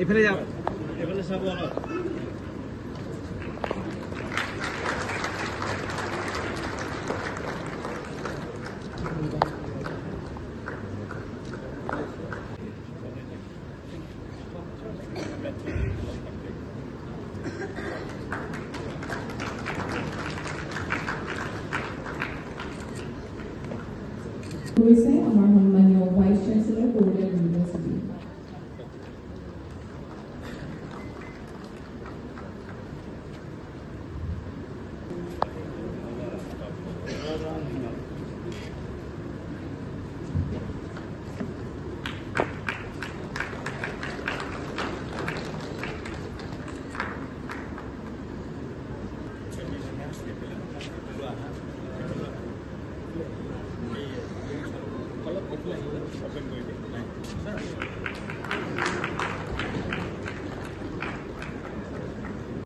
এইফালে যাওক এইফালে চাব অলপ হৈছে আমাৰ সন্মানীয় ভাইচ চেঞ্চেলৰ বড়োলেণ্ড ইউনিভাৰ্চিটি। Open